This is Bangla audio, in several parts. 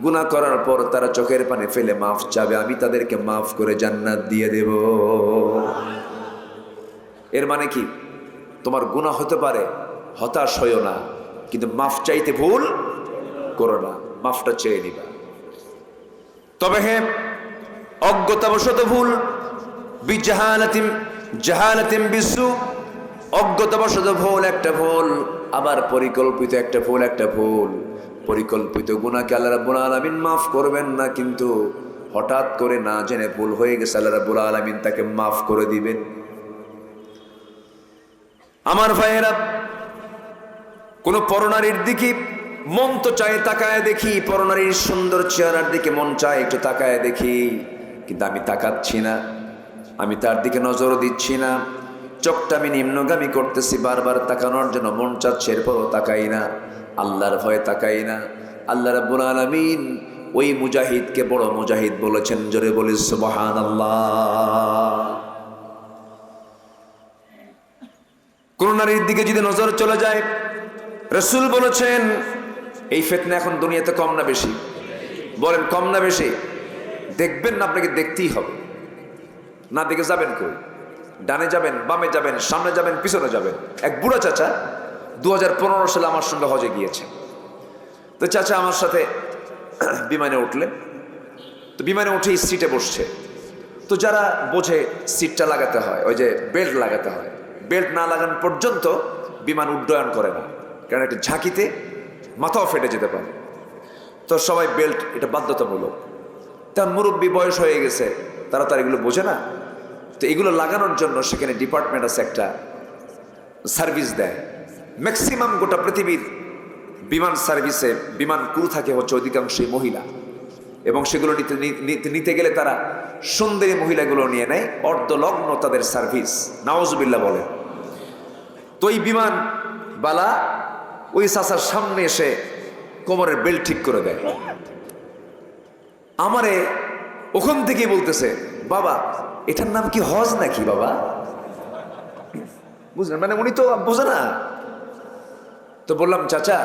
গুনাহ করার পর তারা চোখের পানি ফেলে মাফ চাবে, আমি তাদেরকে মাফ করে জান্নাত দিয়ে দেব। এর মানে কি? তোমার গুনাহ হতে পারে, হতাশ হইও না, কিন্তু মাফ চাইতে ভুল করো না, মাফটা চেয়ে নিবা। তবে হ্যাঁ, অজ্ঞতাবশত ভুল, জাহালাতিম বিসু, অজ্ঞতাবশত ভুল একটা ভুল, আবার পরিকল্পিত একটা ভুল। পরিকল্পিত গুনাহকে আল্লাহ রাব্বুল আলামিন মাফ করবেন না, কিন্তু হঠাৎ করে না জেনে ভুল হয়ে গেছে আল্লাহ রাব্বুল আলামিন তাকে মাফ করে দিবেন। আমার ভাইয়েরা, কোন পরনারীর দিকে মন তো চায় তাকায় দেখি, পরনারীর সুন্দর চেহারার দিকে মন চায় একটু তাকায় দেখি, কিন্তু আমি তাকাচ্ছি না, আমি তার দিকে নজর দিচ্ছি না, চোখটা আমি নিম্নগামী করতেছি, বারবার তাকানোর জন্য মন চাচ্ছে, এরপরও তাকাই না, আল্লাহর ভয়ে তাকাই না। আল্লাহ রাব্বুল আলামিন ওই মুজাহিদকে বড় মুজাহিদ বলেছেন, জোরে বলি সুবহানাল্লাহ। কোন নারীর দিকে যদি নজর চলে যায়, রাসূল বলেছেন এই ফিতনা এখন দুনিয়াতে কম না বেশি? বলেন কম না বেশি? দেখবেন না, আপনাকে দেখতেই হবে, না দেখে যাবেন কই? ডানে যাবেন, বামে যাবেন, সামনে যাবেন, পিছনে যাবেন। এক বুড়া চাচা 2015 সালে আমার সঙ্গে হজে গিয়েছে। তো চাচা আমার সাথে বিমানে উঠলেন, তো বিমানে উঠে সিটে বসছে। তো যারা বোঝে সিটটা লাগাতে হয়, ওই যে বেল্ট লাগাতে হয়, বেল্ট না লাগানো পর্যন্ত বিমান উড্ডয়ন করে না, কারণ একটা ঝাঁকিতে মাথাও ফেটে যেতে পারে। তো সবাই বেল্ট, এটা বাধ্যতামূলক। তার মুরব্বী বয়স হয়ে গেছে, তারা তার এগুলো বোঝে না। তো এগুলো লাগানোর জন্য সেখানে ডিপার্টমেন্ট আছে, একটা সার্ভিস দেয়। ম্যাক্সিমাম গোটা পৃথিবীর বিমান সার্ভিসে বিমান ক্রু থাকে হচ্ছে অধিকাংশই মহিলা, এবং সেগুলো নিতে গেলে তারা সুন্দরী মহিলাগুলো নিয়ে নেয়, অর্ধলগ্ন তাদের সার্ভিস, নাউজুবিল্লাহ বলে। তো এই বিমান বালা ওই চাচার সামনে এসে কোমরের বেল্ট ঠিক করে দেয়। আমারে ওখান থেকেই বলতেছে, বাবা এটার নাম কি হজ নাকি বাবা? বুঝলেন, মানে উনি তো বোঝে না। তো বললাম চাচা,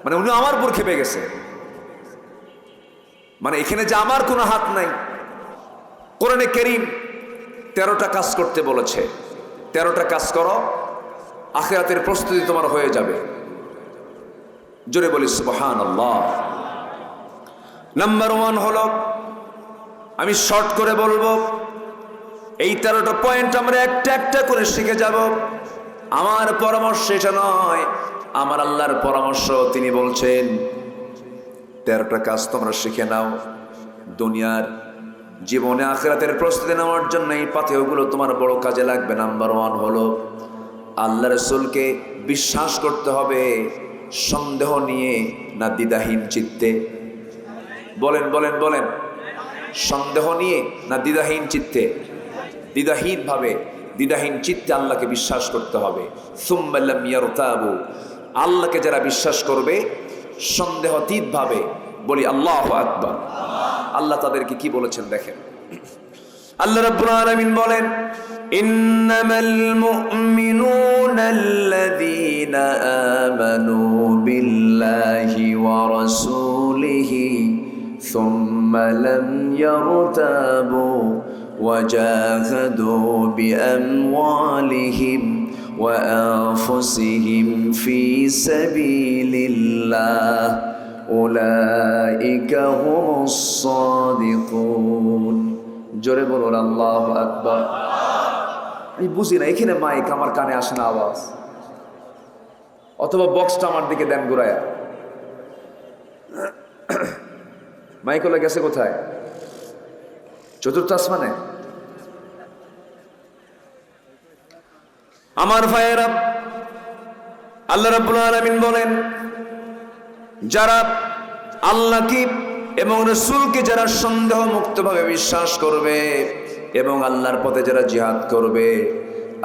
মানে উনি আমার উপর খেপে গেছে, মানে এখানে যে আমার কোনো হাত নাই। কোরআনে কারীম 13টা কাজ করতে বলেছে, 13টা কাজ করো, আখিরাতের প্রস্তুতি তোমার হয়ে যাবে। জোরে বলি সুবহানাল্লাহ। নাম্বার 1 হলো, আমি শর্ট করে বলবো, এই 13টা পয়েন্ট আমরা একটা একটা করে শিখে যাব। আমার পরামর্শ এটা নয়, আমার আল্লাহর পরামর্শ। তিনি বলছেন 13টা কাজ তোমরা শিখে নাও, দুনিয়ার জীবনে আখিরাতের প্রস্তুতি নেওয়ার জন্য এই পাথেয়গুলো তোমার বড় কাজে লাগবে। নাম্বার 1 হলো, আল্লাহ রাসূলকে বিশ্বাস করতে হবে সন্দেহ নিয়ে, না দ্বিধাহীন চিত্তে? বলেন বলেন বলেন, সন্দেহ নিয়ে না দ্বিধাহীন চিত্তে? দ্বিধাহীন ভাবে, দ্বিধাহীন চিত্তে আল্লাহকে বিশ্বাস করতে হবে। সুম্মা লাম ইয়ারতাবু, আল্লাহকে যারা বিশ্বাস করবে সন্দেহাতীত ভাবে, বলি আল্লাহু আকবার। আল্লাহ তাদেরকে কি বলেছেন দেখেন। আল্লাহ রাব্বুল আলামিন বলেন, ইন্নামাল মুমিনুনা আল্লাযীনা আমানু বিল্লাহি ওয়া রাসূলিহি সুম্মা লাম ইয়ারতাবু ওয়া জাহাদু বিআমওয়ালিহিম ওয়া আনফুসিহিম ফি সাবিলিল্লাহ উলাইকা হুমুস সাদিকুন। জোরে বলুন আল্লাহু আকবার। আমি বুঝি না, এখানে মাইক আমার কানে আসে না আওয়াজ, অথবা বক্সটা আমার দিকে দেন ঘুরায়া। মাইক হলে গেছে কোথায়? চতুর্থ আসমানে? আমার ভাইয়েরা, আল্লাহ রাব্বুল আলামিন বলেন, যারা আল্লাহকে এবং রাসূলকে যারা সন্দেহ মুক্তভাবে বিশ্বাস করবে এবং আল্লাহর পথে যারা জিহাদ করবে,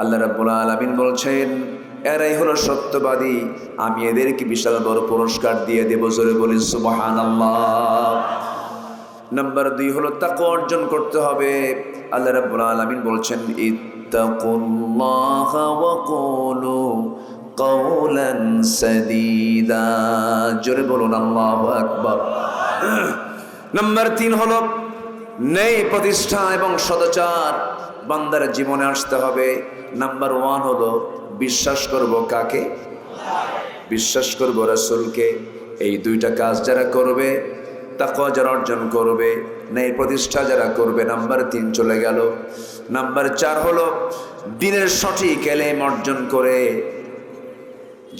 আল্লাহ রাব্বুল আলামিন বলছেন এরাই হলো সত্যবাদী, আমি এদেরকে বিশাল বড় পুরস্কার দিয়ে দেব। জোরে বলি সুবহানাল্লাহ। নাম্বার 2 হলো তাকওয়া অর্জন করতে হবে। আল্লাহ রাব্বুল আলামিন বলছেন, ইত্তাকুল্লাহা ওয়া কুলু কাওলান সাদীদা। জোরে বলুন আল্লাহু আকবার। নাম্বার 3 হলো ন্যায় প্রতিষ্ঠা এবং সদাচার বান্দার জীবনে আসতে হবে। নাম্বার 1 হলো বিশ্বাস করব কাকে? বিশ্বাস করব রাসূলকে। এই দুইটা কাজ যারা করবে, তাকওয়া যারা অর্জন করবে, ন্যায় প্রতিষ্ঠা যারা করবে, নাম্বার 3 চলে গেল। নাম্বার 4 হলো দ্বীনের সঠিক ইলম অর্জন করে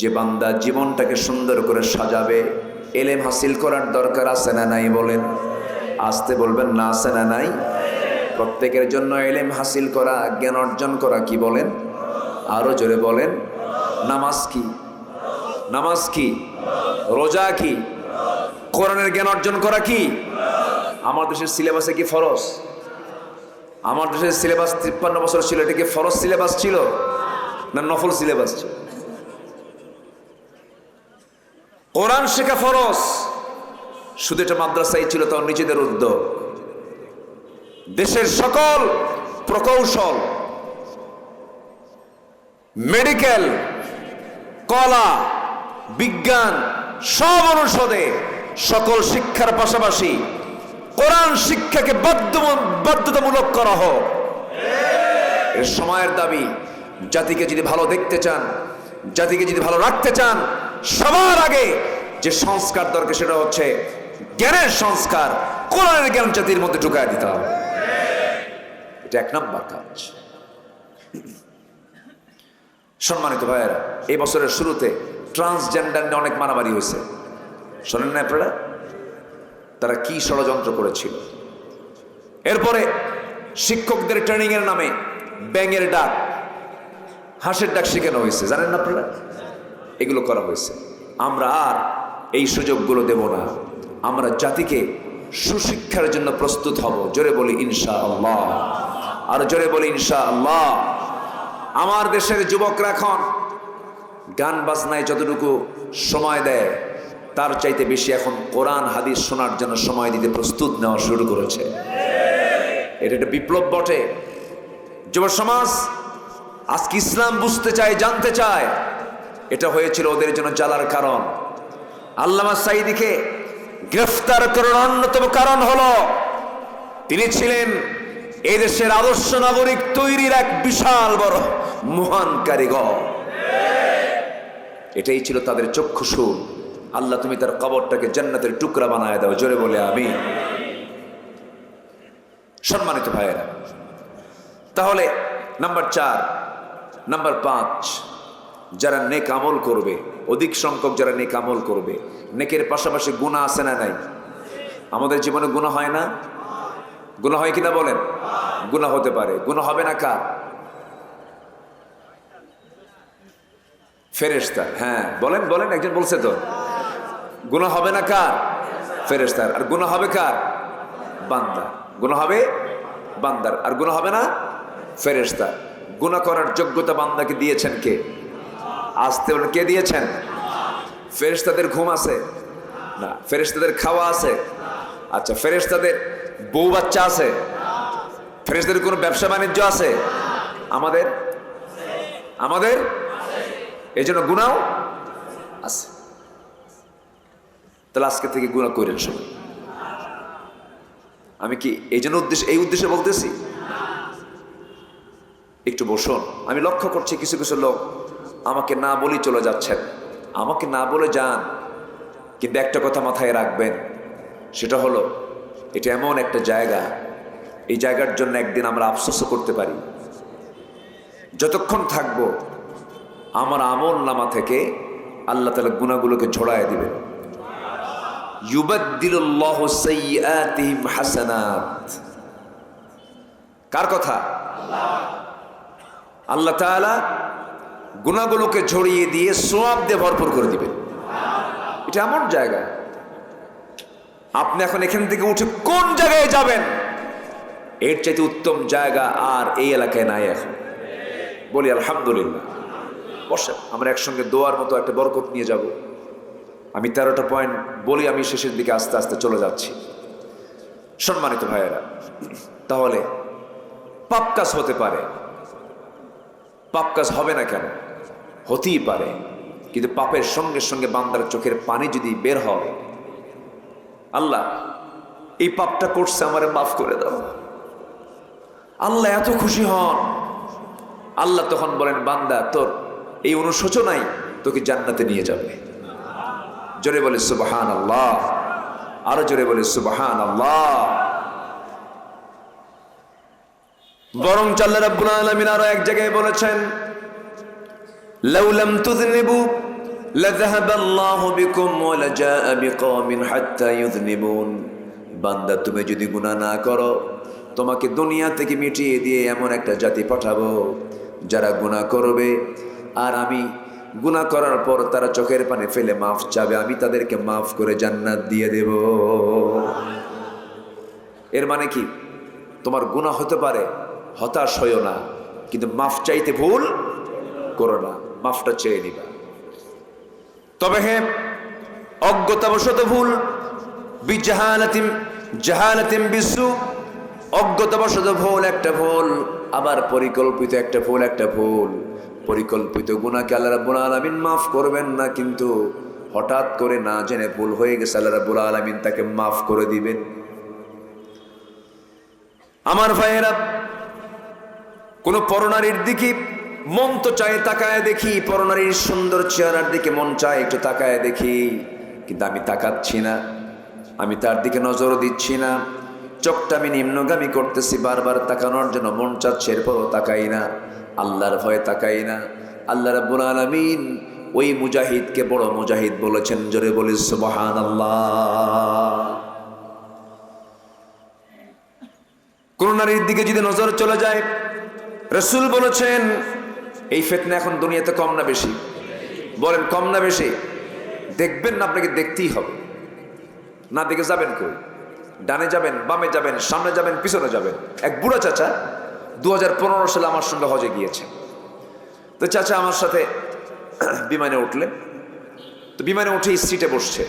যে বান্দা জীবনটাকে সুন্দর করে সাজাবে। ইলম হাসিল করার দরকার আছে না নাই বলেন? আসতে বলবেন না, আছে না নাই? প্রত্যেকের জন্য ইলম হাসিল করা, জ্ঞান অর্জন করা কি বলেন? আরো জোরে বলেন। নামাজ কি? নামাজ কি? রোজা কি? কোরআনের জ্ঞান অর্জন করা কি? আমার দেশের সিলেবাসে কি ফরজ? আমার দেশের সিলেবাস 53 বছর ছিল, এটা কি ফরজ সিলেবাস ছিল না নফল সিলেবাস ছিল? কোরআন শেখা ফরজ, শুধু এটা মাদ্রাসায় ছিল তার নিজেদের উদ্যোগ। দেশের সকল প্রকৌশল, মেডিকেল, কলা, বিজ্ঞান সব অনুষদে সকল শিক্ষার পাশাপাশি কোরআন শিক্ষাকে বাধ্যতামূলক করা হোক। এর সময়ের দাবি। জাতিকে যদি ভালো দেখতে চান, জাতিকে যদি ভালো রাখতে চান, সবার আগে যে সংস্কার দরকার সেটা হচ্ছে জ্ঞানের সংস্কার। কোরআনের জ্ঞান জাতির মধ্যে ঢুকায় দিতে হবে। এটা 1 নম্বর কাজ। সম্মানিত ভাইয়েরা, এই বছরের শুরুতে ট্রান্সজেন্ডার নিয়ে অনেক মারামারি হয়েছে, শোনেন না আপনারা? তারা কি ষড়যন্ত্র করেছিল। এরপরে শিক্ষকদের ট্রেনিং এর নামে ব্যাঙের ডাক, হাঁসের ডাক শেখানো হয়েছে, জানেন না আপনারা? এগুলো করা হয়েছে। আমরা আর এই সুযোগগুলো দেব না। আমরা জাতিকে সুশিক্ষার জন্য প্রস্তুত হব। জোরে বলি ইনশাআল্লাহ। আর জোরে বলি ইনশাআল্লাহ। আমার দেশের যুবকরা এখন গান বাজনায় যতটুকু সময় দেয়, তার চাইতে বেশি এখন কোরআন হাদিস শোনার জন্য সময় দিতে প্রস্তুত নেওয়া শুরু করেছে। এটা একটা বিপ্লব বটে। যুব সমাজ আজকে ইসলাম বুঝতে চায়, জানতে চায়। এটা হয়েছিল ওদের জন্য জ্বালার কারণ। আল্লামা সাঈদীকে গ্রেফতার করার অন্যতম কারণ হলো তিনি ছিলেন এই দেশের আদর্শ নাগরিক তৈরির এক বিশাল বড় মহান কারিগর। এটাই ছিল তাদের চক্ষুষু। আল্লাহ তুমি তার কবরটাকে জান্নাতের টুকরা বানায় দাও। জোরে বলে আমিন। সম্মানিত ভাইয়েরা, তাহলে নাম্বার 4, নাম্বার 5, যারা নেক আমল করবে, অধিক সংখ্যক যারা নেক আমল করবে। নেকের পাশাপাশি গুনাহ আছে না নাই? আমাদের জীবনে গুনাহ হয় না? গুনাহ হয় কিনা বলেন? গুনাহ হতে পারে। গুনাহ হবে না কার? ফেরেশতা। হ্যাঁ বলেন বলেন, একজন বলছে তো। গুনাহ হবে না কার? ফেরেশতার। আর গুনাহ হবে কার? বান্দা। গুনাহ হবে বান্দার। আর গুনাহ হবে না ফেরেশতা। গুনাহ করার যোগ্যতা বান্দাকে দিয়েছেন কে? আসতে বলেন, কে দিয়েছেন? ফেরেশতাদের ঘুম আছে না? ফেরেশতাদের খাওয়া আছে? আচ্ছা, ফেরেশতাদের বউ বাচ্চা আছে? ফেরেশতাদের কোনো ব্যবসা বাণিজ্য আছে? আমাদের আমাদের এই জন্য গুনাহ আছে। তাহলে আজকে থেকে গুনাহ করেন সবাই। আমি কি এই জন্য এই উদ্দেশ্যে বলতেছি? একটু বসুন। আমি লক্ষ্য করছি কিছু কিছু লোক আমাকে না বলেই চলে যাচ্ছেন। আমাকে না বলে যান, কিন্তু একটা কথা মাথায় রাখবেন, সেটা হলো এটা এমন একটা জায়গা, এই জায়গার জন্য একদিন আমরা আফসোসও করতে পারি। যতক্ষণ থাকবো আমার আমল নামা থেকে আল্লাহ তাআলা গুনাহগুলোকে ঝরায় দিবেন। ইউবাদদিলুল্লাহু সাইয়্যাতিহিম হাসানাত। কার কথা? আল্লাহ তাআলা গুনাহগুলোকে ঝরিয়ে দিয়ে সওয়াব দিয়ে ভরপুর করে দিবেন। এটা এমন জায়গা, আপনি এখন এখান থেকে উঠে কোন জায়গায় যাবেন, এর চাইতে উত্তম জায়গা আর এই এলাকায় নাই এখন। বলি আলহামদুলিল্লাহ। বসেন, আমরা একসঙ্গে দোয়ার মতো একটা বরকত নিয়ে যাব। আমি 13টা পয়েন্ট বলি, আমি শেষের দিকে আস্তে আস্তে চলে যাচ্ছি। সম্মানিত ভাইয়েরা, তাহলে পাপ কাজ হতে পারে, পাপ কাজ হবে না কেন? হতেই পারে, কিন্তু পাপের সঙ্গে সঙ্গে বান্দার চোখের পানি যদি বের হয়, আল্লাহ এই পাপটা করছে, আমারে মাফ করে দাও। আল্লাহ এত খুশি হন। আল্লাহ তখন বলেন, বান্দা তোর এই অনুশোচনাই তোকে জান্নাতে নিয়ে যাবে। জোরে বলে সুবহানাল্লাহ, আরো জোরে বলে সুবহানাল্লাহ। বরং আল্লাহ রাব্বুল আলামিন আরো এক জায়গায় বলেছেন, লাউ লাম তুযনিবু লাযাহাবাল্লাহু বিকুম ওয়া লাজাআ বিকওমিন হাত্তা ইউযনিবুন। বান্দা তুমি যদি গুনাহ না করো, তোমাকে দুনিয়া থেকে মিটিয়ে দিয়ে এমন একটা জাতি পাঠাবো যারা গুনাহ করবে, আর আমি গুনাহ করার পর তারা চোখের পানি ফেলে মাফ চাবে, আমি তাদেরকে মাফ করে জান্নাত দিয়ে দেব। এর মানে কি? তোমার গুনাহ হতে পারে, হতাশ হইও না, কিন্তু মাফ চাইতে ভুল করো না, মাফটা চেয়ে নিবা। তবে হ্যাঁ, অজ্ঞতাবশত ভুল, জাহালাতিম বিসু, অজ্ঞতাবশত ভুল একটা ভুল, আবার পরিকল্পিত একটা ভুল একটা ভুল। পরিকল্পিত গুনাহকে আল্লাহ রাব্বুল আলামিন মাফ করবেন না, কিন্তু হঠাৎ করে না জেনে ভুল হয়ে গেছে আল্লাহ রাব্বুল আলামিন তাকে মাফ করে দিবেন। আমার ভাইয়েরা, কোন পরনারীর দিকে মন তো চায় তাকায় দেখি, পরনারীর সুন্দর চেহারার দিকে মন চায় একটু তাকায় দেখি, কিন্তু আমি তাকাচ্ছি না, আমি তার দিকে নজরও দিচ্ছি না, চোখটা আমি নিম্নগামী করতেছি, বারবার তাকানোর জন্য মন চাচ্ছে, এরপরও তাকাই না, আল্লাহর ভয়ে তাকাই না। আল্লাহ রাব্বুল আলামিন ওই মুজাহিদকে বড় মুজাহিদ বলেছেন, জোরে বলি সুবহানাল্লাহ। কোন নারীর দিকে যদি নজর চলে যায়, রাসূল বলেছেন এই ফিতনা এখন দুনিয়াতে কম না বেশি? বলেন কম না বেশি? দেখবেন না, আপনাকে দেখতেই হবে। না দেখে যাবেন কই? ডানে যাবেন, বামে যাবেন, সামনে যাবেন, পিছনে যাবেন। এক বুড়া চাচা 2015 সালে আমার সঙ্গে হজে গিয়েছে। তো চাচা আমার সাথে বিমানে উঠলেন, তো বিমানে উঠেই সিটে বসছে।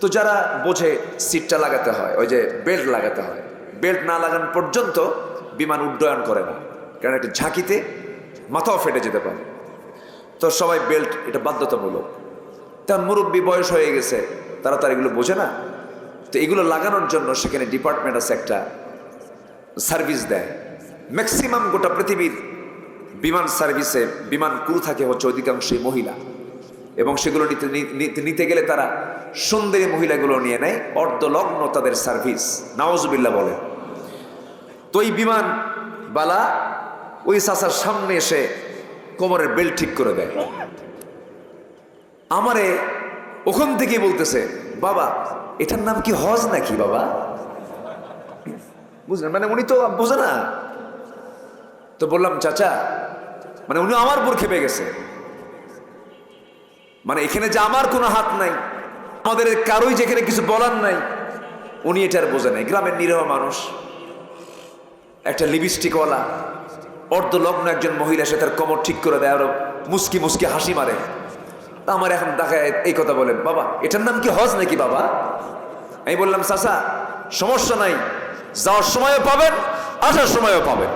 তো যারা বোঝে সিটটা লাগাতে হয়, ওই যে বেল্ট লাগাতে হয়, বেল্ট না লাগানো পর্যন্ত বিমান উড্ডয়ন করে না, কারণ একটা ঝাঁকিতে মাথাও ফেটে যেতে পারে। তো সবাই বেল্ট, এটা বাধ্যতামূলক। তার মুরব্বী বয়স হয়ে গেছে, তারা তার এগুলো বোঝে না। তো এগুলো লাগানোর জন্য সেখানে ডিপার্টমেন্ট আছে, একটা সার্ভিস দেয়। ম্যাক্সিমাম গোটা পৃথিবীর বিমান সার্ভিসে বিমান ক্রু থাকে হচ্ছে অধিকাংশই মহিলা, এবং সেগুলো নিতে গেলে তারা সুন্দরী মহিলাগুলো নিয়ে নেয়, অর্ধলগ্ন তাদের সার্ভিস, নাউজুবিল্লাহ বলে। তো এই বিমান বালা ওই চাচার সামনে এসে কোমরের বেল্ট ঠিক করে দেয়। আমারে ওখান থেকেই বলতেছে, বাবা এটার নাম কি হজ নাকি বাবা? বুঝলেন, মানে উনি তো বোঝে না। তো বললাম, চাচা, মানে উনি আমার উপর খেপে গেছে, মানে এখানে যে আমার কোনো হাত নাই, আমাদের কারোই যেখানে কিছু বলার নাই, উনি এটার বোঝে নাই। গ্রামের নিরহ মানুষ, একটা লিপস্টিকওয়ালা অর্ধলগ্ন একজন মহিলা সে তার কোমর ঠিক করে দেয়, আরো মুস্কি মুস্কি হাসি মারে। আমার এখন দেখায় এই কথা বলেন, বাবা এটার নাম কি হজ নাকি বাবা? আমি বললাম, চাচা সমস্যা নাই, যাওয়ার সময়ও পাবেন, আসার সময়ও পাবেন।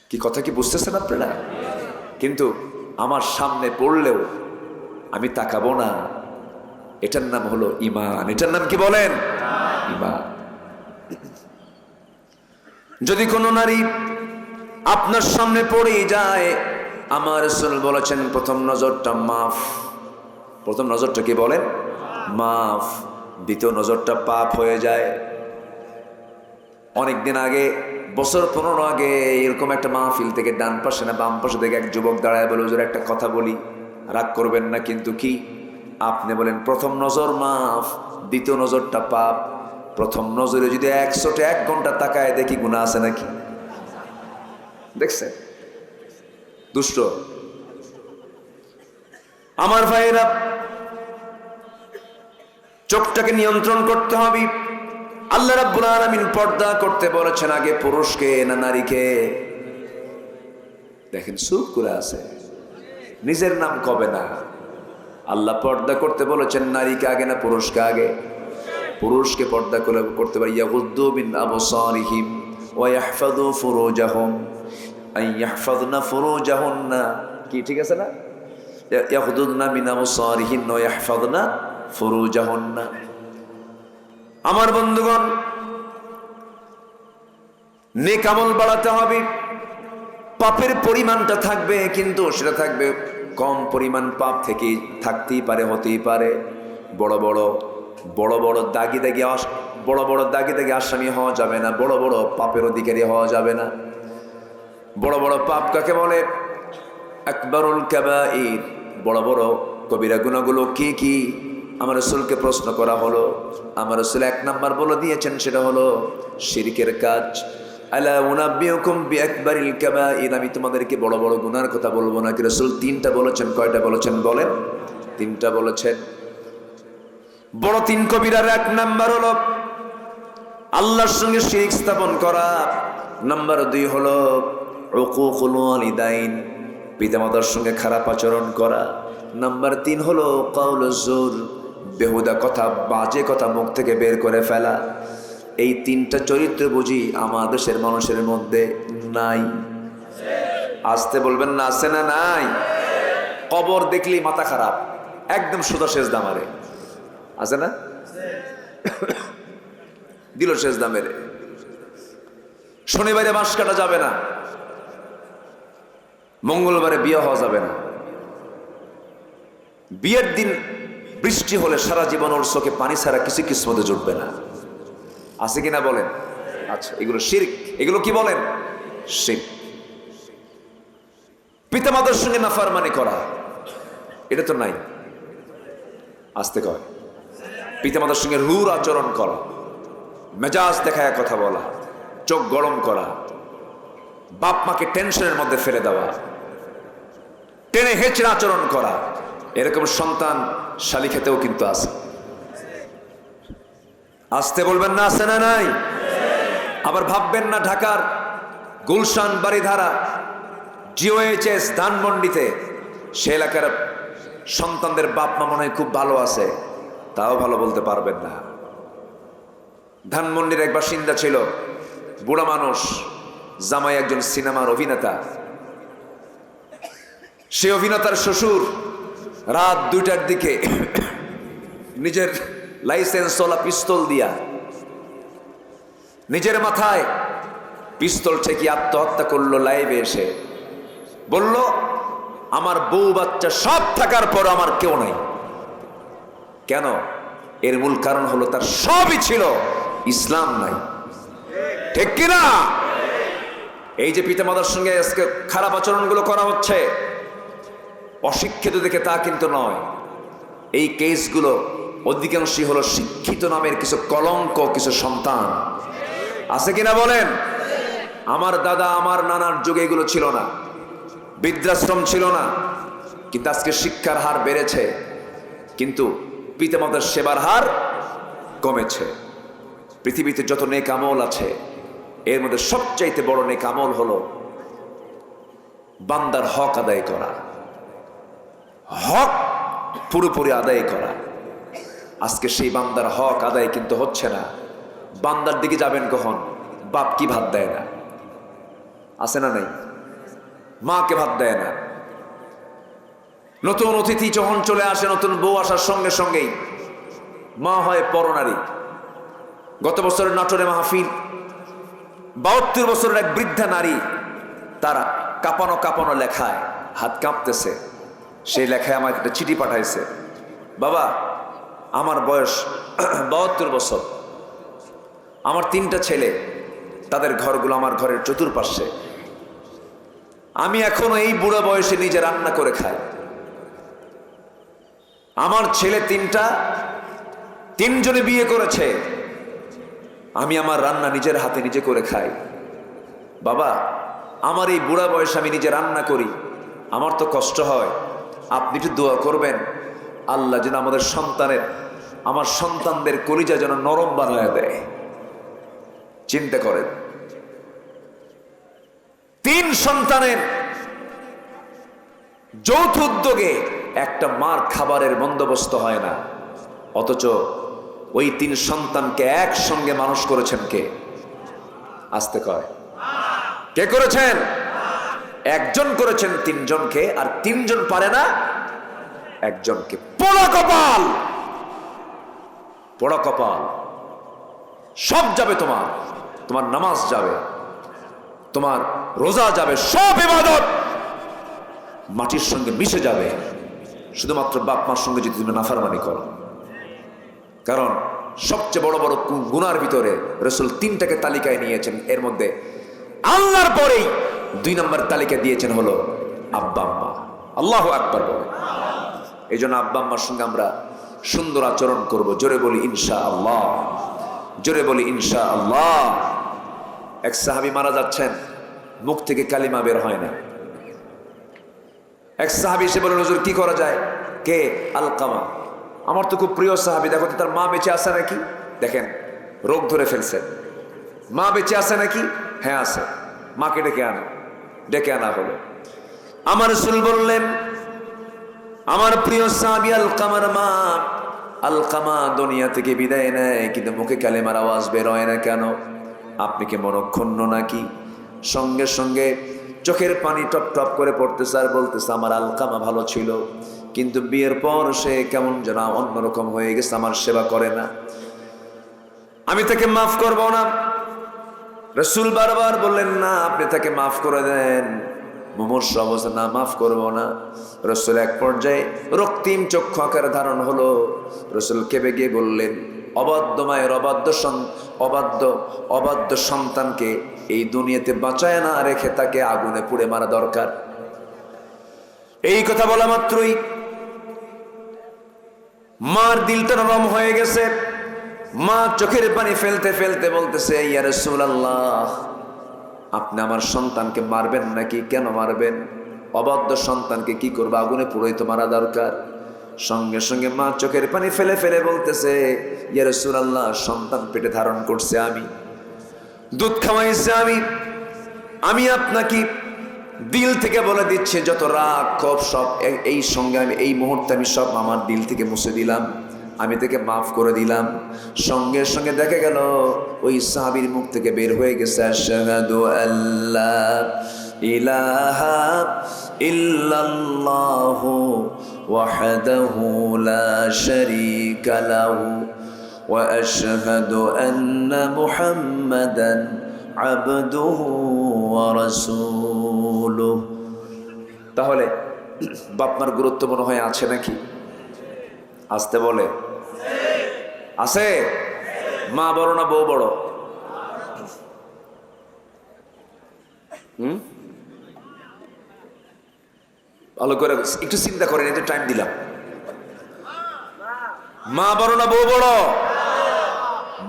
কি কথা কি বুঝতেছেন আপনারা? কিন্তু আমার সামনে পড়লেও আমি তাকাবো না। এটার নাম হলো ঈমান। এটার নাম কি বলেন? ঈমান। যদি কোনো নারী আপনার সামনে পড়ে যায়, আমার রাসূল বলেছেন প্রথম নজরটা মাফ। প্রথম নজরটা কি বলেন? মাফ। দ্বিতীয় নজরটা পাপ হয়ে যায়। অনেকদিন আগে, বছর 15 আগে এরকম একটা মাহফিল থেকে ডান পাশে না বাম পাশে থেকে এক যুবক দাঁড়ায় বলে, হুজুর একটা কথা বলি, রাগ করবেন না কিন্তু। কি? আপনি বলেন প্রথম নজর মাফ, দ্বিতীয় নজরটা পাপ। প্রথম নজরে যদি 1 ঘন্টা তাকায় দেখি গুনাহ আছে নাকি? দেখছেন? দুষ্ট আমার ভাইয়েরা, চোখটাকে নিয়ন্ত্রণ করতে হবে। আল্লাহ রাব্বুল আলামিন পর্দা করতে বলেছেন আগে পুরুষকে না নারীকে? দেখেন চুপ করে আছে, নিজের নাম কবে না। আল্লাহ পর্দা করতে বলেছেন নারীকে আগে না পুরুষকে আগে? পুরুষকে পর্দা করতে পারে, ইয়াগুদ্দু মিন আবসারিহিম ওয়া ইয়াহফাযু ফুরুজাহুম, আই ইয়াহফাযনা ফুরুজাহুন্না। কি ঠিক আছে না? ইয়াগদুদনা মিন আবসারিহিন্না ওয়া ইয়াহফাযনা ফুরুজাহুন্না। আমার বন্ধুগণ, নেক আমল বাড়াতে হবে। পাপের পরিমাণটা থাকবে, কিন্তু সেটা থাকবে কম পরিমাণ। পাপ থেকে থাকতেই পারে, হতেই পারে বড় বড় দাগি দাগি আসামি হওয়া যাবে না, বড় বড় পাপের অধিকারী হওয়া যাবে না। বড় বড় পাপ কাকে বলে? আকবারুল কাবাইর, বড় বড় কবিরা গুনাহগুলো কি কি? আমার রাসূলকে প্রশ্ন করা হলো, আমার রাসূল 1 নাম্বার বলে দিয়েছেন, সেটা হলো শিরকের কাজ। আলা উনাব্বিউকুম বিআকবারিল কাবাইর, আমি তোমাদেরকে বড় বড় গুনার কথা বলবো নাকি? রাসূল 3টা বলেছেন। কয়টা বলেছেন বলেন? 3টা বলেছেন। বড় 3 কবিরার 1 নাম্বার হলো আল্লাহর সঙ্গে শিরক স্থাপন করা। নাম্বার 2 হলো উকুকুল ওয়ালিদাইন, পিতামাতার সঙ্গে খারাপ আচরণ করা। নাম্বার 3 হলো কাউলুজ জুর, বেহুদা কথা, বাজে কথা মুখ থেকে বের করে ফেলা। এই 3টা চরিত্র বুঝি আমার দেশের মানুষের মধ্যে নাই? আসতে বলবেন না, আছে না নাই? কবর দেখলেই মাথা খারাপ, একদম সোজা সেজদা মারে, আছে না? দিল সেজদা মেরে। শনিবারে বাঁশ কাটা যাবে না, মঙ্গলবারে বিয়ে হওয়া যাবে না। বিয়ের দিন বৃষ্টি হলে সারা জীবন ওর চোখে পানি ছাড়া কিছু কিসমতে জুটবে না, আছে কিনা বলেন? আচ্ছা, এগুলো শিরক। এগুলো কি বলেন? শিরক। পিতামাতার সঙ্গে নাফরমানি করা, এটা তো নাই, আসতে কয়। পিতামাতার সঙ্গে রূঢ় আচরণ করা, মেজাজ দেখায় কথা বলা, চোখ গরম করা, বাপ মাকে টেনশনের মধ্যে ফেলে দেওয়া, টেনে হেঁচড়ে আচরণ করা, এরকম সন্তান শালি খেতেও কিন্তু আছে। আসতে বলবেন না, আছে না নাই? আবার ভাববেন না ঢাকার গুলশান, বাড়িধারা, জিওএইচএস, ধানমন্ডিতে সে এলাকার সন্তানদের বাপ মা মনে হয় খুব ভালো আছে, তাও ভালো বলতে পারবেন না। ধানমন্ডির এক বাসিন্দা ছিল, বুড়া মানুষ, জামাই একজন সিনেমার অভিনেতা। সে অভিনেতার শ্বশুর রাত 2টার দিকে নিজের লাইসেন্স চলা পিস্তল দিয়া নিজের মাথায় পিস্তল ঠেকিয়ে আত্মহত্যা করলো। লাইভে এসে বলল, আমার বউ বাচ্চা সব থাকার পর আমার কেউ নাই। কেন? এর মূল কারণ হলো তার সবই ছিল, ইসলাম নাই। ঠিক কিনা? এই যে পিতামাতার সঙ্গে আজকে খারাপ আচরণগুলো করা হচ্ছে, অশিক্ষিত দেখে তা কিন্তু নয়। এই কেসগুলো অধিকাংশই হলো শিক্ষিত নামের কিছু কলঙ্ক, কিছু সন্তান, আছে কিনা বলেন? আমার দাদা, আমার নানার যুগে এগুলো ছিল না, বৃদ্ধাশ্রম ছিল না, কিন্তু আজকে শিক্ষার হার বেড়েছে, কিন্তু পিতামাতার সেবার হার কমেছে। পৃথিবীতে যত নেক আমল আছে, এর মধ্যে সবচাইতে বড় নেক আমল হলো বান্দার হক আদায় করা, হক পুরোপুরি আদায় করা। আজকে সেই বান্দার হক আদায় কিন্তু হচ্ছে না। বান্দার দিকে যাবেন কখন? বাপ কি ভাত দেয় না, আছে না নাই? মাকে ভাত দেয় না। নতুন অতিথি যখন চলে আসে, নতুন বউ আসার সঙ্গে সঙ্গেই মা হয় পরনারী। গত বছরের নাটোরে মাহফিল, 72 বছরের এক বৃদ্ধা নারী, তারা কাঁপানো কাঁপানো লেখায়, হাত কাঁপতেছে, সেই লেখায় আমাকে একটা চিঠি পাঠাইছে। বাবা, আমার বয়স 72 বছর, আমার 3টা ছেলে, তাদের ঘরগুলো আমার ঘরের চতুর্পাশে। আমি এখনো এই বুড়ো বয়সে নিজে রান্না করে খাই। আমার ছেলে 3জনে বিয়ে করেছে, আমি আমার রান্না নিজের হাতে নিজে করে খাই। বাবা, আমার এই বুড়া বয়সে আমি নিজে রান্না করি, আমার তো কষ্ট হয়। আপনি একটু দোয়া করবেন, আল্লাহ যেন আমার সন্তানদের কলিজা যেন নরম বানায় দেয়। চিন্তা করেন, 3 সন্তানের যৌথ উদ্যোগে একটা মার খাবারের বন্দোবস্ত হয় না, অথচ ওই 3 সন্তানকে একসঙ্গে মানুষ করেছেন কে? আসতে কয়, কে করেছেন? একজন করেছেন 3 জনকে, আর 3 জন পারে না একজনকে। পোড়া কপাল, পোড়া কপাল, সব যাবে তোমার, তোমার নামাজ যাবে, তোমার রোজা যাবে, সব ইবাদত মাটির সঙ্গে মিশে যাবে, শুধুমাত্র বাপ মার সঙ্গে যদি তুমি নাফরমানি করো। কারণ সবচেয়ে বড় বড় গুনার ভিতরে রাসূল তিনটাকে তালিকায় নিয়েছেন, এর মধ্যে আল্লাহর পরেই 2 নম্বর তালিকা দিয়েছেন হলো আব্বা আম্মা। আল্লাহু আকবার বলে। এই জন্য আব্বা আম্মার সঙ্গে আমরা সুন্দর আচরণ করব। জোরে বলি ইনশাআল্লাহ, জোরে বলি ইনশাআল্লাহ। এক সাহাবী মারা যাচ্ছেন, মুখ থেকে কালিমা বের হয় না। এক সাহাবী এসে বলেন, হুজুর কি করা যায়? কে? আলকামা। আমার তো খুব প্রিয় সাহাবী, দেখো তো তার মা বেঁচে আছে নাকি। দেখেন রোগ ধরে ফেলছেন, মা বেঁচে আছে নাকি? হ্যাঁ আছে। মাকে ডেকে আনো। ডেকে আনা হলো। আমার রাসূল বললেন, আমার প্রিয় সাহাবী আলকামার মা, আলকামা দুনিয়া থেকে বিদায় নেয়, কিন্তু মুখে কালেমার আওয়াজ বের হয় না কেন? আপনি কি মনক্ষুণ্ণ নাকি? সঙ্গে সঙ্গে চোখের পানি টপ টপ করে পড়তেছে আর বলতেছে, আমার আলকামা ভালো ছিল, কিন্তু বিয়ের পর সে কেমন যেন অন্যরকম হয়ে গেছে, আমার সেবা করে না, আমি তাকে মাফ করব না। রাসূল বারবার বললেন, না আপনি তাকে মাফ করে দেন। মুমূর্ষ অবস্থা, না মাফ করব না। রাসূল এক পর্যায়ে রক্তিম চক্ষু আকার ধারণ হলো। রাসূল কেঁপে গিয়ে বললেন, অবাধ্য মায়ের অবাধ্য সন্তানকে এই দুনিয়াতে বাঁচায় না রেখে তাকে আগুনে পুড়ে মারা দরকার। এই কথা বলা মাত্রই মার দিলটা নরম হয়ে গেছে। মা চোখের পানি ফেলতে ফেলতে বলতেছে, ইয়া রাসূলুল্লাহ, আপনি আমার সন্তানকে মারবেন নাকি? কেন মারবেন? অবাধ্য সন্তানকে কি করবো? আগুনে পুড়েই তো মারা দরকার। সঙ্গে সঙ্গে মা চোখের পানি ফেলে ফেলে বলতেছে, ইয়া রাসূলুল্লাহ, সন্তান পেটে ধারণ করছে আমি, দুধ খাওয়াইছে আমি আপনাকে দিল থেকে বলে দিচ্ছে, যত রাগ ক্ষোভ সব এই সঙ্গে আমি এই মুহূর্তে আমি সব আমার দিল থেকে মুছে দিলাম, আমি তাকে মাফ করে দিলাম। সঙ্গে সঙ্গে দেখা গেল ওই সাহাবীর মুখ থেকে বের হয়ে গেছে, আশহাদু আল্লা ইলাহা ইল্লাল্লাহু ওয়াহদাহু লা শারীকা লাহু ওয়া আশহাদু আন্না মুহাম্মাদান আবদুহু ওয়া রাসূলুহু। তাহলে বাপমার গুরুত্ব মনে হয় আছে নাকি? আসতে বলে আছে। মা বড় না বউ বড়? ভালো করে একটু চিন্তা করেন, একটু টাইম দিলাম। মা বড় না বউ বড়?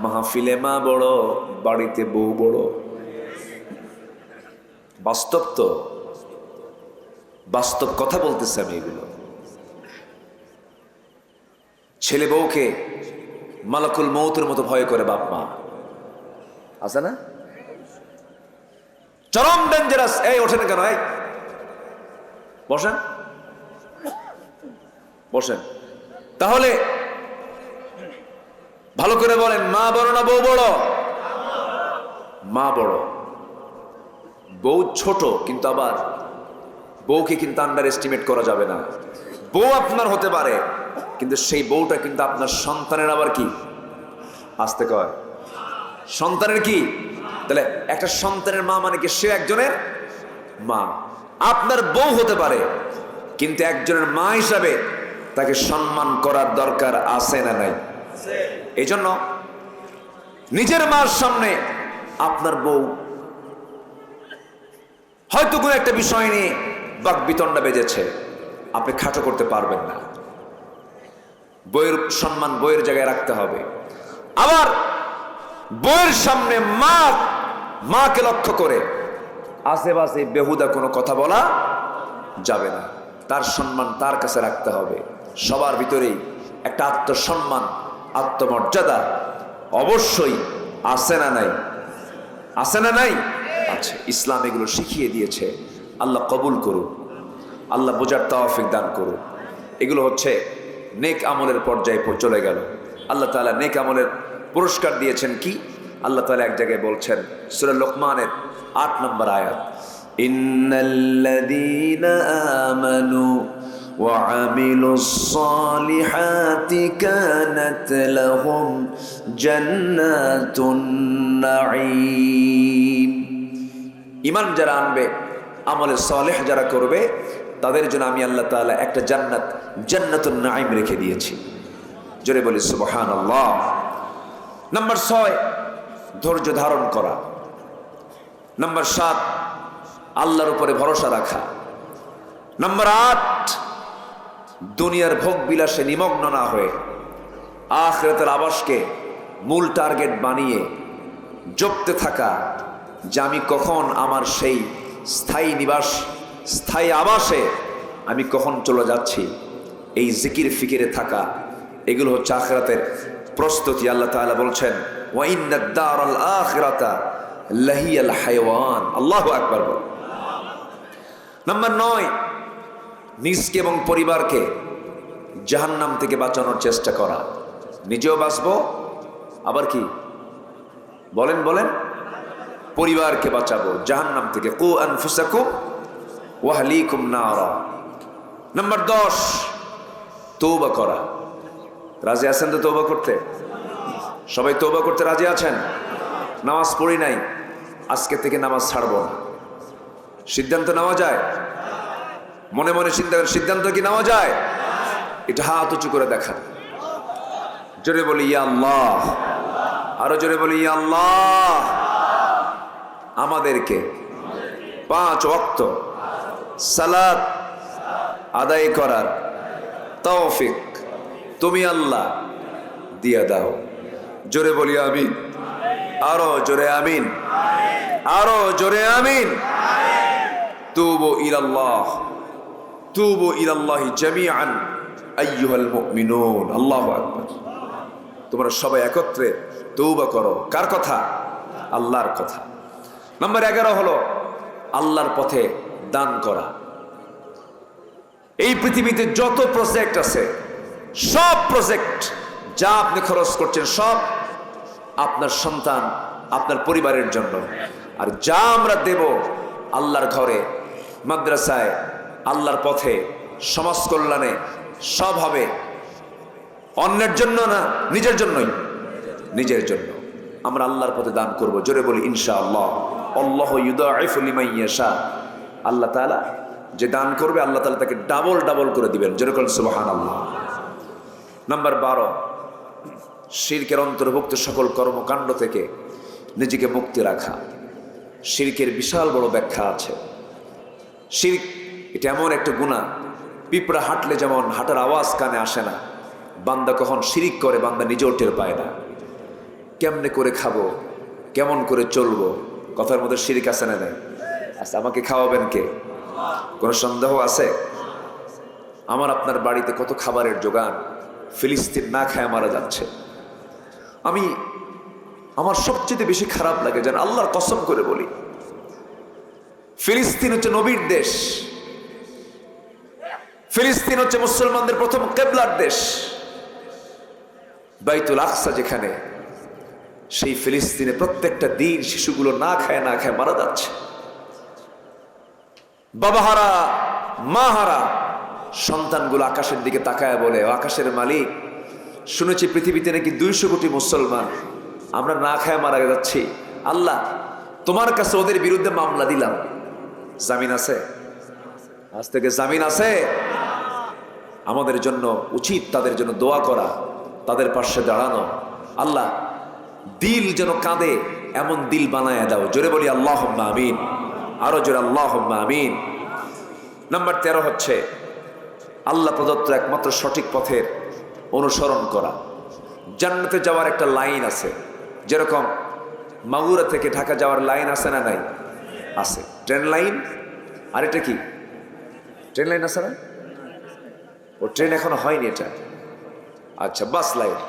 মাহফিলে মা বড়, বাড়িতে বউ বড়। বাস্তব তো, বাস্তব কথা বলতেছে আমি। এগুলো ছেলে বউকে মালাকুল মৌতের মতো ভয় করে বাপ মা, আছে না? চরম ডেঞ্জারাস। এই ওঠেন কেন? এই বসেন বসেন। তাহলে ভালো করে বলেন, মা বড় না বউ বড়? মা বড়। বউ ছোট, কিন্তু আবার বউকে কিন্তু আন্ডার এস্টিমেট করা যাবে না। বউ আপনার হতে পারে, কিন্তু সেই বউটা কিন্তু আপনার সন্তানের আবার কি? আসতে কয় সন্তানের কি? তাহলে একটা সন্তানের মা মানে কি? সে একজনের মা। আপনার বউ হতে পারে, কিন্তু একজনের মা হিসাবে তাকে সম্মান করার দরকার আছে না নাই? এই জন্য নিজের মার সামনে আপনার বউ হয়তো কোনো একটা বিষয় নিয়ে বাকবিতণ্ডা বেজেছে, আপনি খাটো করতে পারবেন না। বইয়ের সম্মান বইয়ের জায়গায় রাখতে হবে। আবার বইয়ের সামনে মাকে লক্ষ্য করে আশেপাশে বেহুদা কোনো কথা বলা যাবে না। তার সম্মান তার কাছে রাখতে হবে। সবার ভিতরেই একটা আত্মসম্মান, আত্মমর্যাদা অবশ্যই আছে না নাই? আছে না নাই? আছে। ইসলাম এগুলো শিখিয়ে দিয়েছে। আল্লাহ কবুল করুন, আল্লাহ বোঝার তৌফিক দান করুন। এগুলো হচ্ছে নেক আমলের পর্যায়ে চলে গেল। আল্লাহ তাআলা নেক আমলের পুরস্কার দিয়েছেন কি? আল্লাহ তাআলা এক জায়গায় বলছেন, সূরা লোকমানের 8 নম্বর আয়াত, ইন্নাল্লাযীনা আমানু وعملوا الصالحات كانت لهم جنات النعيم ঈমান যারা আনবে আমলে সালেহ যারা করবে তাদের জন্য আমি আল্লাহ তাআলা একটা জান্নাত জান্নাতুন নাঈম রেখে দিয়েছি। জোরে বলি সুবহানাল্লাহ। নাম্বার 6 ধৈর্য ধারণ করা। নাম্বার 7 আল্লাহর উপরে ভরসা রাখা। নাম্বার 8 দুনিয়ার ভোগ বিলাসে নিমগ্ন না হয়ে আখিরাতের আবাসকে মূল টার্গেট বানিয়ে জপতে থাকা যে আমি কখন আমার সেই স্থায়ী নিবাস স্থায়ী আবাসে আমি কখন চলে যাচ্ছি, এই জিকির ফিকিরে থাকা, এগুলো হচ্ছে আখিরাতের প্রস্তুতি। আল্লাহ তাআলা বলছেন ওয়া ইন্নাদ দারাল আখিরাতা লাহিয়াল হায়াওয়ান। আল্লাহু আকবার। নাম্বার 9 নিজকে এবং পরিবারকে জাহান্নাম থেকে বাঁচানোর চেষ্টা করা। নিজেও বাঁচবো, আবার কি বলেন বলেন, পরিবারকে বাঁচাবো জাহান্নাম থেকে। কু আনফুসাকুম ওয়া আহলিকুম নারা। নাম্বার 10 তওবা করা। রাজি আছেন তো তওবা করতে? সবাই তওবা করতে রাজি আছেন? নামাজ পড়ি নাই, আজকে থেকে নামাজ ছাড়বো না। সিদ্ধান্ত নেওয়া যায়? মনে মনে সিদ্ধান্ত কি নেওয়া যায়? এটা হাত উঁচু করে দেখান। জোরে বলি ইয়া আল্লাহ, আরো জোরে বলি ইয়া আল্লাহ। আমাদেরকে 5 ওয়াক্ত সালাত আদায় করার তৌফিক তুমি আল্লাহ দিয়ে দাও। জোরে বলি আমিন, আরো জোরে আমিন, আরো জোরে আমিন। তুবু ইলাল্লাহ, তুবু ইলাল্লাহি জামিআন আইয়ুহাল মুমিনুন। আল্লাহু আকবার। তোমরা সবাই একত্রে তওবা করো। কার কথা? আল্লাহর কথা। নাম্বার 11 হলো আল্লাহর পথে দান করা। এই পৃথিবীতে যত প্রজেক্ট আছে, সব প্রজেক্ট যা আপনি খরচ করছেন সব আপনার সন্তান, আপনার পরিবারের জন্য। আর যা আমরা দেব আল্লাহর ঘরে, মাদ্রাসায়, আল্লাহর পথে, সমাজ কল্যাণে, সব হবে অন্যের জন্য না, নিজের জন্যই। নিজের জন্য আমরা আল্লাহর পথে দান করব। জোরে বলি ইনশাআল্লাহ। আল্লাহু ইউদাইফু লিমান ইয়াশা। আল্লাহ তাআলা যে দান করবে আল্লাহ তাআলা তাকে ডাবল ডাবল করে দিবেন। জোরে বলেন সুবহানাল্লাহ। নাম্বার 12 শিরকের অন্তর্ভুক্ত সকল কর্মকাণ্ড থেকে নিজেকে মুক্তি রাখা। শিরকের বিশাল বড় ব্যাখ্যা আছে। শিরক এটা এমন একটা গুনাহ, পিঁপড়া হাঁটলে যেমন হাঁটার আওয়াজ কানে আসে না, বান্দা কখন শিরিক করে বান্দা নিজেও টের পায় না। কেমনে করে খাবো, কেমন করে চলবো, কথার মধ্যে শিরিক আছে না নাই? আচ্ছা, আমাকে খাওয়াবেন কে? কোনো সন্দেহ আছে? আমার আপনার বাড়িতে কত খাবারের যোগান, ফিলিস্তিন না খায় মারা যাচ্ছে। আমার সবচেয়ে বেশি খারাপ লাগে যেন আল্লাহর কসম করে বলি, ফিলিস্তিন হচ্ছে নবীর দেশ, ফিলিস্তিন হচ্ছে মুসলমানদের প্রথম কিবলার দেশ, বাইতুল আকসা যেখানে, সেই ফিলিস্তিনে প্রত্যেকটা দিন শিশুগুলো না খায় না খায় মারা যাচ্ছে। বাবাহারা মাহারা সন্তানগুলো আকাশের দিকে তাকায় বলে, আকাশের মালিক, শুনেছি পৃথিবীতে নাকি 200 কোটি মুসলমান, আমরা না খায় মারা যাচ্ছি। আল্লাহ, তোমার কাছে ওদের বিরুদ্ধে মামলা দিলাম, জামিন আছে? আজ থেকে জামিন আছে? আমাদের জন্য উচিত তাদের জন্য দোয়া করা, তাদের পাশে দাঁড়ানো। আল্লাহ, দিল যেন কাঁদে এমন দিল বানায় দাও। জোরে বলি আল্লাহুম্মা আমিন, আরো জোরে আল্লাহুম্মা আমিন। নাম্বার 13 হচ্ছে আল্লাহ প্রদত্ত একমাত্র সঠিক পথের অনুসরণ করা। জান্নাতে যাওয়ার একটা লাইন আছে, যেরকম মাগুরা থেকে ঢাকা যাওয়ার লাইন আছে না নাই? আছে, ট্রেন লাইন। আর এটা কি ট্রেন লাইন আছে না? ও ট্রেন এখনো হয়নি এটা, আচ্ছা বাস লাইন।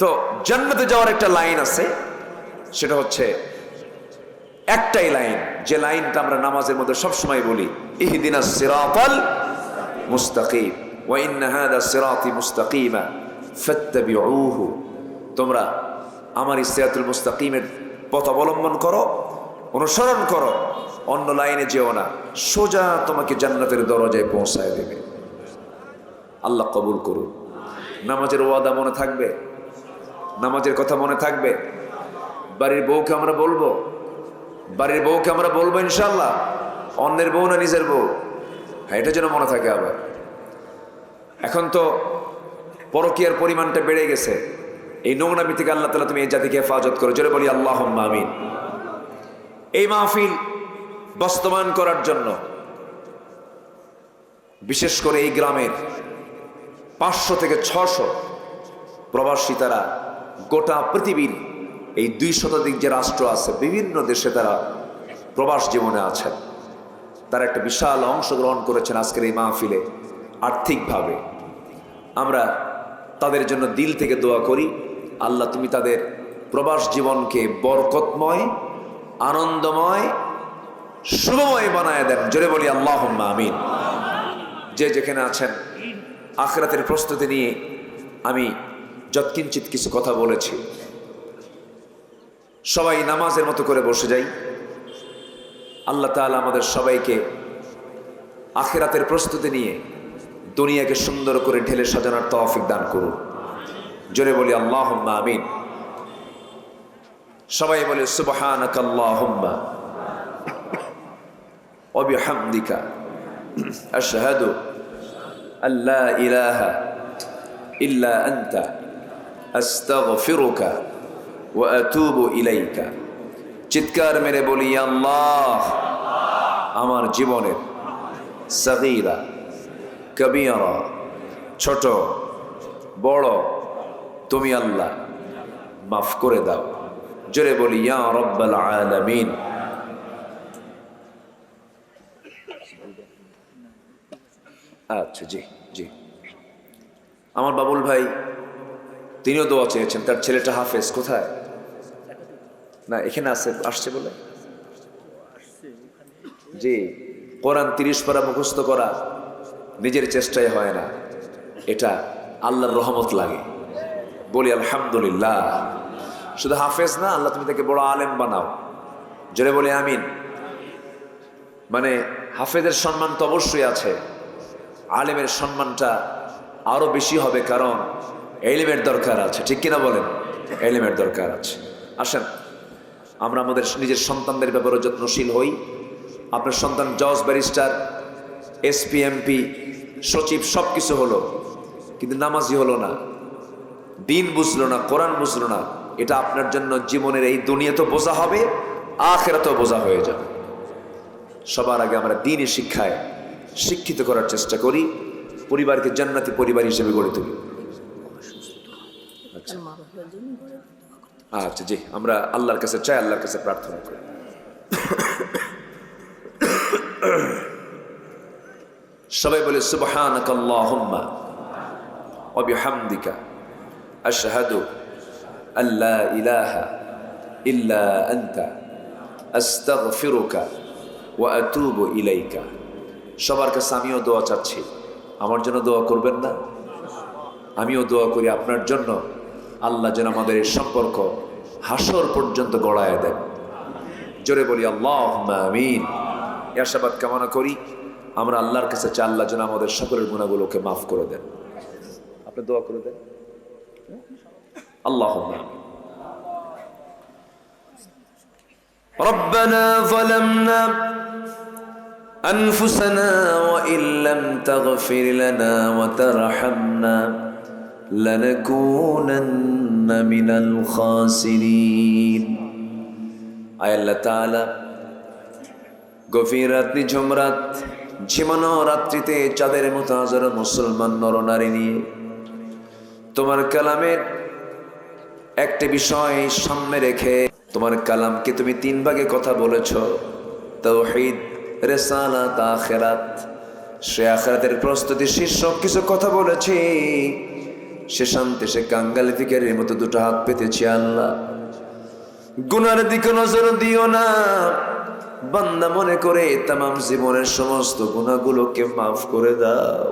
তো জান্নাতে যাওয়ার একটা লাইন আছে, সেটা হচ্ছে একটাই লাইন, যে লাইনটা আমরা নামাজের মধ্যে সবসময় বলি, ইহদিনাস সিরাতাল মুস্তাকিম ওয়া ইন্না হাযা সিরাতি মুস্তাকিমা ফাত্তাবিউহু। তোমরা আমার সিরাতুল মুস্তাকিমের পথ অবলম্বন করো, অনুসরণ করো, অন্য লাইনে যেও না, সোজা তোমাকে জান্নাতের দরজায় পৌঁছায় দেবে। আল্লাহ কবুল করুন। নামাজের ওয়াদা মনে থাকবে, নামাজের কথা মনে থাকবে। বাড়ির বউকে আমরা বলবো, বাড়ির বউকে আমরা বলবো ইনশাল্লাহ, অন্যের বউ না নিজের বউ। হ্যাঁ, এটা যেন মনে থাকে। আবার এখন তো পরকীয়ার পরিমাণটা বেড়ে গেছে। এই নোংরামি থেকে আল্লাহ তাআলা তুমি এই জাতিকে হেফাজত করো। জোরে বলি আল্লাহুম্মা আমিন। এই মাহফিল বাস্তবায়ন করার জন্য বিশেষ করে এই গ্রামের 500 থেকে 600 প্রবাসী, তারা গোটা পৃথিবীর এই 2 শতাধিক যে রাষ্ট্র আছে, বিভিন্ন দেশে তারা প্রবাস জীবনে আছেন। তারা একটা বিশাল অংশগ্রহণ করেছেন আজকের এই মাহফিলে আর্থিকভাবে। আমরা তাদের জন্য দিল থেকে দোয়া করি, আল্লাহ তুমি তাদের প্রবাস জীবনকে বরকতময়, আনন্দময়, শুভময় বানায় দেন। জোরে বলি আল্লাহুম্মা আমিন। যে যেখানে আছেন আখিরাতের প্রস্তুতি নিয়ে আমি যৎকিঞ্চিত কিছু কথা বলেছি। সবাই নামাজের মতো করে বসে যাই। আল্লাহ তাআলা আমাদের সবাইকে আখিরাতের প্রস্তুতি নিয়ে দুনিয়াকে সুন্দর করে ঢেলে সাজানোর তৌফিক দান করুন। জোরে বলি আল্লাহুম্মা আমিন। সবাই বলে সুবহানাকা আল্লাহুম্মা ওয়া বিহামদিকা আশহাদু আল্লা ইলাহা ইল্লা আনতা আস্তাগফিরুকা ওয়া আতুবু ইলাইকা। চিৎকার মেরে বলি আল্লাহ, আমার জীবনের সগীরা কবিরা, ছোট বড়, তুমি আল্লাহ মাফ করে দাও। জোরে বলি ইয়া রাব্বাল আলামিন। আচ্ছা, জি জি। আমার বাবুল ভাই তিনিও দোয়া চেয়েছেন, তার ছেলেটা হাফেজ। কোথায়? না, এখানে আসছে বলে। জি, কোরআন 30 পারা মুখস্থ করা নিজের চেষ্টায় হয় না, এটা আল্লাহর রহমত লাগে। বলি আলহামদুলিল্লাহ। শুধু হাফেজ না, আল্লাহ তুমি তাকে বড় আলেম বানাও। জোরে বলি আমিন। মানে হাফেজের সম্মান তো অবশ্যই আছে, আলেমের সম্মানটা আরো বেশি হবে, কারণ এলিমের দরকার আছে। ঠিক কিনা বলেন? এলিমের দরকার আছে। আসেন আমরা আমাদের নিজের সন্তানদের ব্যাপারে যত্নশীল হই। আপনার সন্তান জজ, ব্যারিস্টার, এসপি, এমপি, সচিব, সব কিছু হলো, কিন্তু নামাজি হলো না, দিন বুঝলো না, কোরআন বুঝলো না, এটা আপনার জন্য জীবনের এই দুনিয়া তো বোঝা হবে, আখিরাতেও বোঝা হয়ে যাবে। সবার আগে আমরা দ্বীনি শিক্ষায় শিক্ষিত করার চেষ্টা করি, পরিবারকে জান্নাতি পরিবার হিসেবে গড়ে তুলি। আচ্ছা জি, আমরা আল্লাহর কাছে চাই, আল্লাহর কাছে প্রার্থনা করি। সবাই বলে সুবহানাকা আল্লাহুম্মা ওয়া বিহামদিকা আশহাদু আল্লা ইলাহা ইল্লা আনতা আস্তাগফিরুকা ওয়া আতুবু ইলাইকা। সবার কাছে আমিও দোয়া চাচ্ছি, আমার জন্য দোয়া করবেন না? আমিও দোয়া করি আপনার জন্য, আল্লাহ যেন আমাদের এই সম্পর্ক হাসর পর্যন্ত গড়ায় দেন। জোরে বলি আল্লাহুম্মা আমিন। আশাবাদ কামনা করি, আমরা আল্লাহর কাছে চাই আল্লাহ যেন আমাদের সকলের গুনাহগুলোকে মাফ করে দেন। আপনি দোয়া করে দেন। আল্লাহুম্মা আমিন। ربنا ظلمنا أنفسنا وإن لم تغفر لنا وترحمنا لنكونن من الخاسرين। আয় আল্লাহ তাআলা, গভীর রাত, নিঝুম রাত, ঝিমানো রাত্রিতে চাঁদের মতো হাজারো মুসলমান নরনারী নিয়ে তোমার কালামের একটি বিষয় সামনে রেখে, তোমার কালামকে তুমি 3 ভাগে কথা বলেছ, তাওহীদ, রিসালাত, আখিরাত। সে আখিরাতের প্রস্তুতি শীর্ষক কিছু কথা বলেছি, সে শান্তি, সে কাঙ্গাল ফিকারের মতো 2টো হাত পেতেছি। আল্লাহ, গুনার দিকে নজর দিও না, বান্দা মনে করে তামাম জীবনের সমস্ত গুনাহগুলোকে মাফ করে দাও।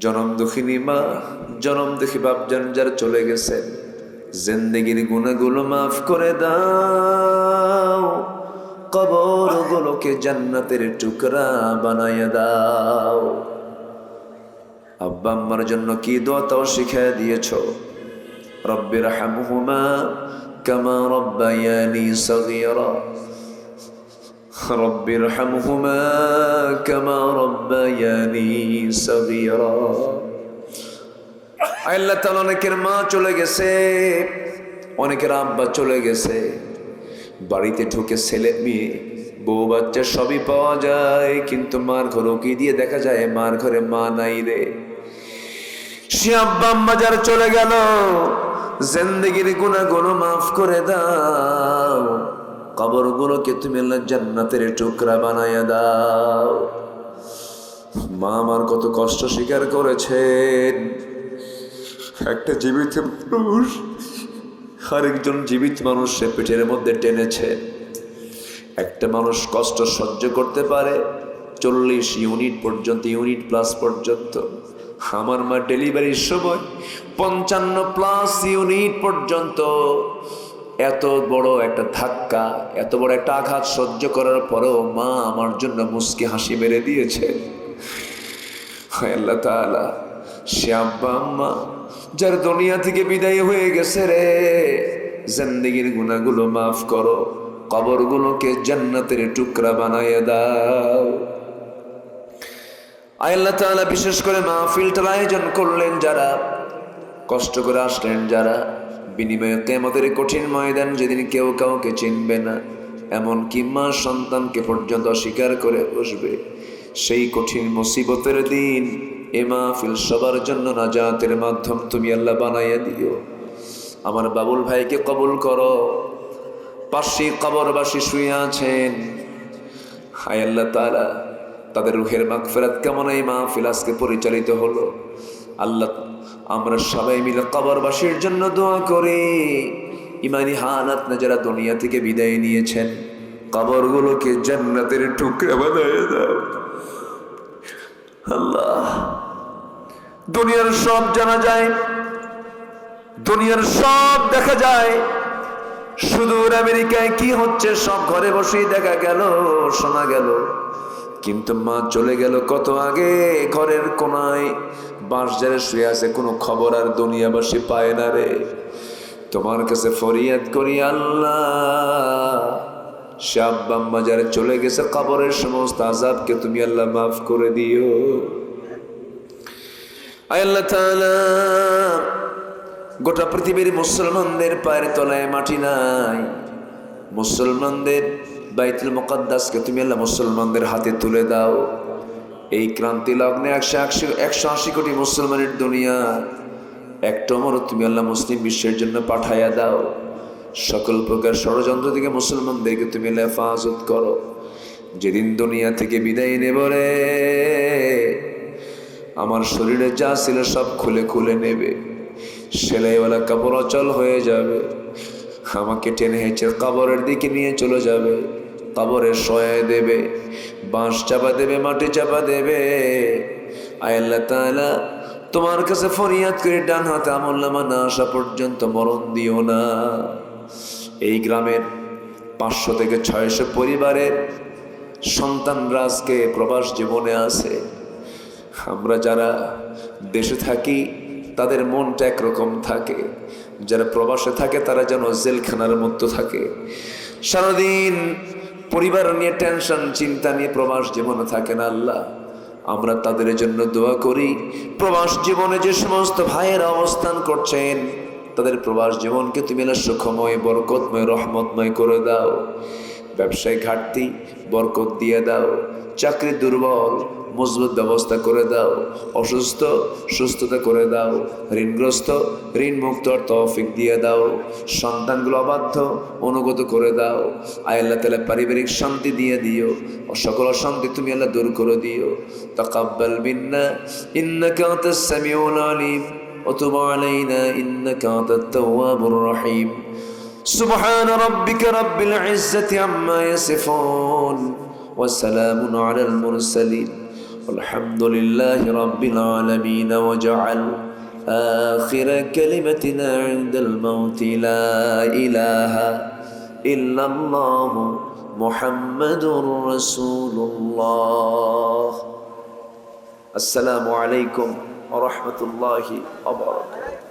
জনম দুঃখিনী মা, জনম দুঃখী বাপজান যারা চলে গেছেন, জিন্দেগির গুনাহগুলো মাফ করে দাও, কবরগুলোকে জান্নাতের টুকরা বানাইয়া দাও। আব্বা আম্মার জন্য কি দোয়া তাও শিখিয়ে দিয়েছো। রব্বিরহামহুমা কামা রব্বায়ানি সগীরা, রব্বিরহামহুমা কামা রব্বায়ানি সগীরা। আল্লাহ তাআলা অনেকের মা চলে গেছে, অনেকের আব্বা চলে গেছে, বাড়িতে ঢুকে ছেলে মেয়ে বউ বাচ্চা সবই পাওয়া যায়, কিন্তু মার ঘরে কি দিয়ে দেখা যায় মার ঘরে মা নাই রে। সে আব্বা আম্মা যারা চলে গেল, জিন্দেগির গুনাহগুলো মাফ করে দাও, কবরগুলোকে তুমি আল্লাহ জান্নাতের টুকরা বানায়া দাও। মা আমার কত কষ্ট স্বীকার করেছেন। একটা জীবিত মানুষ আরেকজন জীবিত মানুষে পেটের মধ্যে টেনেছে। একটা মানুষ কষ্ট সহ্য করতে পারে 40 ইউনিট পর্যন্ত, ইউনিট প্লাস পর্যন্ত। আমার মা ডেলিভারির সময় 55+ ইউনিট পর্যন্ত। এত বড় একটা ধাক্কা, এত বড় একটা আঘাত সহ্য করার পরেও মা আমার জন্য মুস্কি হাসি মেরে দিয়েছে। আল্লাহ তাআলা সে আব্বা আম্মা যার দুনিয়া থেকে বিদায় হয়ে গেছে রে, জিন্দেগির গুনাহগুলো মাফ করো, কবরগুলোকে জান্নাতের টুকরা বানায় দাও। আল্লাহ তাআলা বিশেষ করে মাহফিলটার আয়োজন করলেন যারা, কষ্ট করে আসলেন যারা, বিনিময়ে কিয়ামতের কঠিন ময়দান যেদিন কেউ কাউকে চিনবে না, এমনকি মা সন্তানকে পর্যন্ত অস্বীকার করে বসবে, সেই কঠিন মুসিবতের দিন এ মাহফিল সবার জন্য নাজাতের মাধ্যম তুমি আল্লাহ বানাইয়া দিও। আমার বাবুল ভাইকে কবুল করো। পাশে কবরবাসী শুয়ে আছেন, হায় আল্লাহ তাআলা তাদের রুহের মাগফিরাত কামনায় এই মাহফিল আজকে পরিচালিত হলো। আল্লাহ আমরা সবাই মিলে কবরবাসীর জন্য দোয়া করি। ইমানি হালাত না যারা দুনিয়া থেকে বিদায় নিয়েছেন, কবরগুলোকে জান্নাতের টুকরা বানায় দাও আল্লাহ। দুনিয়ার সব জানা যায়, দুনিয়ার সব দেখা যায়, সুদূর আমেরিকায় কি হচ্ছে সব ঘরে বসেই দেখা গেল, শোনা গেল। কিন্তু মা চলে গেল কত আগে, ঘরের কোনায় বাঁশঝাড়ে শুয়ে আছে, কোনো খবর আর দুনিয়াবাসী পায় না রে। তোমার কাছে ফরিয়াদ করি আল্লাহ, সে আব্বা আম্মা যারা চলে গেছে কবরের সমস্ত আযাবকে তুমি আল্লাহ মাফ করে দিও। আল্লাহ তাআলা গোটা পৃথিবীর মুসলমানদের পায়ের তলায় মাটি নাই, মুসলমানদের বাইতুল মুকাদ্দাসকে তুমি আল্লাহ মুসলমানদের হাতে তুলে দাও। এই ক্রান্তি লগ্নে 180 কোটি মুসলমানের দুনিয়া একটা মরো তুমি আল্লাহ মুসলিম বিশ্বের জন্য পাঠাইয়া দাও। সকল প্রকার ষড়যন্ত্র থেকে মুসলমানদেরকে তুমি আল্লাহ হেফাজত করো। যেদিন দুনিয়া থেকে বিদায় নেব রে, আমার শরীরে যা ছিল সব খুলে খুলে নেবে, সেলাইওয়ালা কাপড় অচল হয়ে যাবে, আমাকে টেনে হেঁচে কবরের দিকে নিয়ে চলে যাবে, কবরে শোয়ায় দেবে, বাঁশ চাপা দেবে, মাটি চাপা দেবে। আয় আল্লাহ তাআলা তোমার কাছে ফরিয়াদ করে ডান হাতে আমলনামা না আসা পর্যন্ত মরণ দিও না। এই গ্রামের 500 থেকে 600 পরিবারের সন্তানরা আজকে প্রবাস জীবনে আছে। আমরা যারা দেশে থাকি তাদের মনটা একরকম থাকে, যারা প্রবাসে থাকে তারা যেন জেলখানার মধ্যে থাকে। সারাদিন পরিবার নিয়ে টেনশন চিন্তা নিয়ে প্রবাস জীবনে থাকে না আল্লাহ। আমরা তাদের জন্য দোয়া করি, প্রবাস জীবনে যে সমস্ত ভাইয়েরা অবস্থান করছেন তাদের প্রবাস জীবনকে তুমি সুখময়, বরকতময়, রহমতময় করে দাও। ব্যবসায় ঘাটতি বরকত দিয়ে দাও, চাকরি দুর্বল মজবুত ব্যবস্থা করে দাও, অসুস্থ সুস্থতা করে দাও, ঋণগ্রস্ত ঋণ মুক্ত তৌফিক দিয়ে দাও, সন্তানগুলো অবাধ্য অনুগত করে দাও। আয় আল্লাহ তাআলা পারিবারিক শান্তি দিয়ে দিও, সকল অশান্তি তুমি আল্লাহ দূর করে দিও। তাকাব্বাল মিন্না ইন্নাকা আনতাস সামিউল আলিম ওয়া তুব আলাইনা ইন্নাকা আনতাত তাওয়াবুর রহিম। সুবহান রাব্বিকা রাব্বিল ইজ্জাতি আম্মা ইয়াসিফুন ওয়া সালামুন আলাল মুরসালিন والحمد لله رب العالمين وجعل آخر كلمتنا عند الموت لا إله إلا الله محمد رسول الله. السلام عليكم ওয়া রাহমাতুল্লাহি ওয়া বারাকাতুহু।